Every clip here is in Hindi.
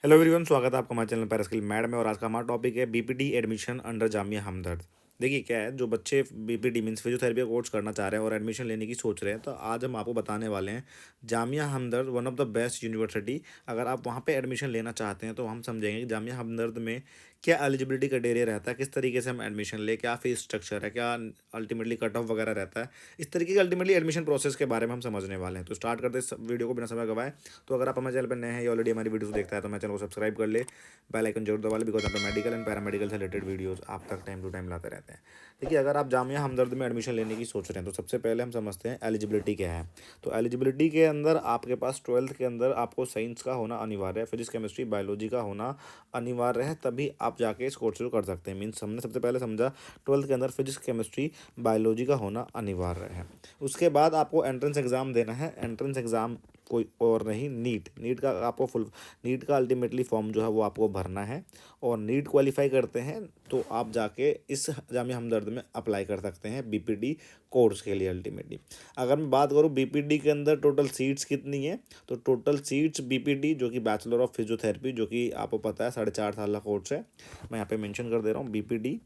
हेलो एवरीवन, स्वागत है आपका हमारे चैनल पैरास्किल मैड में। और आज का हमारा टॉपिक है बीपीटी एडमिशन अंडर जामिया हमदर्द। देखिए क्या है, जो बच्चे बीपीटी मींस फिजियोथेरेपी का कोर्स करना चाह रहे हैं और एडमिशन लेने की सोच रहे हैं, तो आज हम आपको बताने वाले हैं Jamia Hamdard, one of the best university. अगर आप वहाँ पे एडमिशन लेना चाहते हैं तो हम समझेंगे कि जामिया हमदर्द में क्या एलिजिबिलिटी क्राइटेरिया रहता है, किस तरीके से हम एडमिशन ले, क्या फीस स्ट्रक्चर है, क्या अल्टीमेटली कट ऑफ वगैरह रहता है। इस तरीके के अल्टीमेटली एडमिशन प्रोसेस के बारे में हम समझने वाले हैं। तो स्टार्ट करते हैं इस वीडियो को बिना समय गवाए। तो अगर आप हमारे चैनल पर नए हैं या ऑलरेडी हमारी वीडियोस देखता है तो हमारे चैनल को सब्सक्राइब कर ले, बेल आइकन जरूर दबा ले, बिकॉज यहाँ पे मेडिकल एंड पैरामेडिकल से रिलेटेड वीडियोस आप तक टाइम टू टाइम लाते रहते हैं। देखिए, अगर आप जामिया हमदर्द में एडमिशन लेने की सोच रहे हैं तो सबसे पहले हम समझते हैं एलिजिबिलिटी क्या है। तो एलिजिबिलिटी के अंदर आपके पास 12th के अंदर आपको साइंस का होना अनिवार्य है, फिजिक्स केमिस्ट्री बायोलॉजी का होना अनिवार्य है, तभी आप जाके इस कोर्स को कर सकते हैं। मीन्स हमने सबसे पहले समझा 12th के अंदर फिजिक्स केमिस्ट्री बायोलॉजी का होना अनिवार्य है। उसके बाद आपको एंट्रेंस एग्ज़ाम देना है। एंट्रेंस एग्ज़ाम कोई और नहीं, नीट का आपको फुल नीट का अल्टीमेटली फॉर्म जो है वो आपको भरना है। और नीट क्वालिफाई करते हैं तो आप जाके इस जामिया हमदर्द में अप्लाई कर सकते हैं बीपीडी कोर्स के लिए। अल्टीमेटली अगर मैं बात करूँ बीपीडी के अंदर टोटल सीट्स कितनी है, तो टोटल सीट्स बीपीडी जो कि बैचलर ऑफ फिजियोथेरेपी, जो कि आपको पता है 4.5 साल का कोर्स है, मैं यहाँ पे मेंशन कर दे रहा हूँ बीपीडी,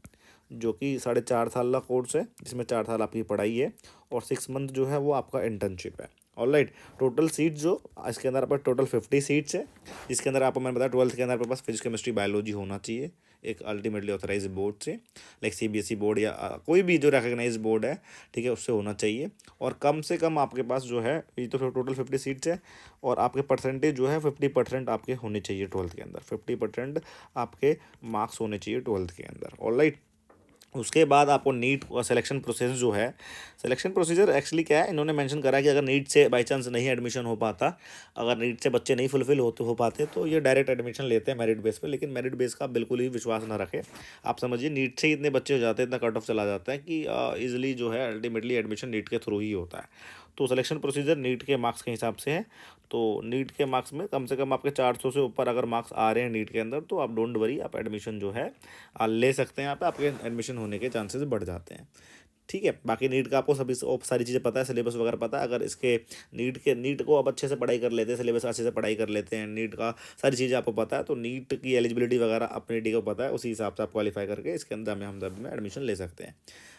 जो कि 4.5 साल का कोर्स है, जिसमें 4 साल आपकी पढ़ाई है और 6 मंथ जो है वो आपका इंटर्नशिप है। ऑलराइट, टोटल सीट जो इसके अंदर आपका टोटल 50 सीट्स है, जिसके अंदर आपको मैंने बताया 12th के अंदर आपके पास फिजिक्स केमिस्ट्री बायोलॉजी होना चाहिए एक अल्टीमेटली ऑथराइज बोर्ड से, लाइक सीबीएसई बोर्ड या कोई भी जो रिकग्नाइज बोर्ड है, ठीक है, उससे होना चाहिए। और कम से कम आपके पास जो है, ये तो टोटल 50 सीट्स है, और आपके परसेंटेज जो है 50% आपके होने चाहिए 12th के अंदर, 50% आपके मार्क्स होने चाहिए 12th के अंदर। ऑलराइट, उसके बाद आपको नीट सिलेक्शन प्रोसेस जो है, सिलेक्शन प्रोसीजर एक्चुअली क्या है, इन्होंने मेंशन करा है कि अगर नीट से बाई चांस नहीं एडमिशन हो पाता, अगर नीट से बच्चे नहीं फुलफिल हो पाते तो ये डायरेक्ट एडमिशन लेते हैं मेरिट बेस पे। लेकिन मेरिट बेस का बिल्कुल ही विश्वास ना रखें। आप समझिए नीट से ही इतने बच्चे हो जाते हैं, इतना कट ऑफ चला जाता है कि ईजिली जो है अल्टीमेटली एडमिशन नीट के थ्रू ही होता है। तो सिलेक्शन प्रोसीजर नीट के मार्क्स के हिसाब से है। तो नीट के मार्क्स में कम से कम आपके 400 से ऊपर अगर मार्क्स आ रहे हैं नीट के अंदर, तो आप डोंट वरी, आप एडमिशन जो है ले सकते हैं। यहाँ पे आपके एडमिशन होने के चांसेस बढ़ जाते हैं। ठीक है, बाकी नीट का आपको सभी सारी चीज़ें पता है, सिलेबस वगैरह पता है। अगर इसके नीट को आप अच्छे से पढ़ाई कर लेते हैं, सिलेबस अच्छे से पढ़ाई कर लेते हैं, नीट का सारी चीज़ें आपको पता है, तो नीट की एलिजिबिलिटी वगैरह अपने डी को पता है, उसी हिसाब से आप क्वालिफाई करके इसके अंदर जामिया हमदर्द में एडमिशन ले सकते हैं।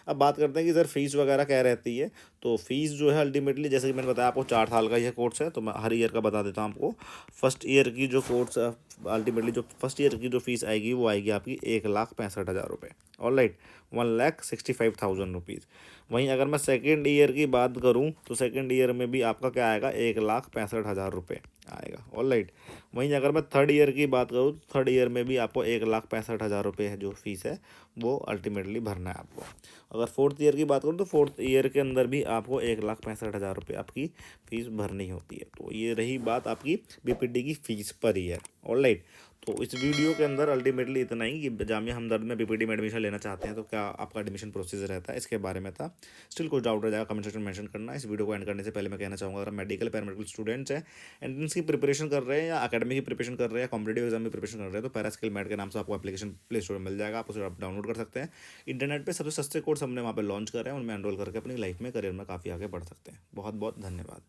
अब बात करते हैं कि सर फीस वगैरह क्या रहती है। तो फीस जो है अल्टीमेटली, जैसे कि मैंने बताया आपको 4 साल का यह कोर्स है, तो मैं हर ईयर का बता देता हूँ आपको। फर्स्ट ईयर की जो कोर्स अल्टीमेटली जो फर्स्ट ईयर की जो फीस आएगी वो आएगी आपकी 1,65,000 रुपये। Alright, 1,65,000 rupees. वहीं अगर मैं सेकेंड ईयर की बात करूं तो सेकेंड ईयर में भी आपका क्या आएगा, 1,65,000 रुपये आएगा। ऑलराइट, वहीं अगर मैं थर्ड ईयर की बात करूं तो थर्ड ईयर में भी आपको 1,65,000 रुपये है जो फीस है वो अल्टीमेटली भरना है आपको। अगर फोर्थ ईयर की बात करूं तो फोर्थ ईयर के अंदर भी आपको 1,65,000 रुपये आपकी फ़ीस भरनी होती है। तो ये रही बात आपकी बीपीटी की फ़ीस पर ईयर। ऑलराइट, तो इस वीडियो के अंदर अल्टीमेटली इतना ही कि जामिया हमदर्द में बीपीटी में एडमिशन लेना चाहते हैं तो क्या आपका एडमिशन प्रोसीजर रहता है, इसके बारे में था। स्टिल कुछ डाउट रह जाएगा कमेंट सेक्शन में मेंशन करना। इस वीडियो को एंड करने से पहले मैं कहना चाहूँगा, अगर मेडिकल पैरामेडिकल स्टूडेंट्स हैं, एंट्रेंस की प्रिपरेशन कर रहे हैं या अकेडमी की प्रिपरेशन कर रहे हैं या कॉम्पिटेटिव एग्जाम की प्रिपरेशन कर रहे हैं, तो पैरास्किल मैट के नाम से आपको एप्लीकेशन प्ले स्टोर में मिल जाएगा, आप उसे आप डाउनलोड कर सकते हैं। इंटरनेट पर सबसे सस्ते कोर्स हमने वहाँ पर लॉन्च कर रहे हैं, उनमें एनरोल करके अपनी लाइफ में, करियर में काफ़ी आगे बढ़ सकते हैं। बहुत बहुत धन्यवाद।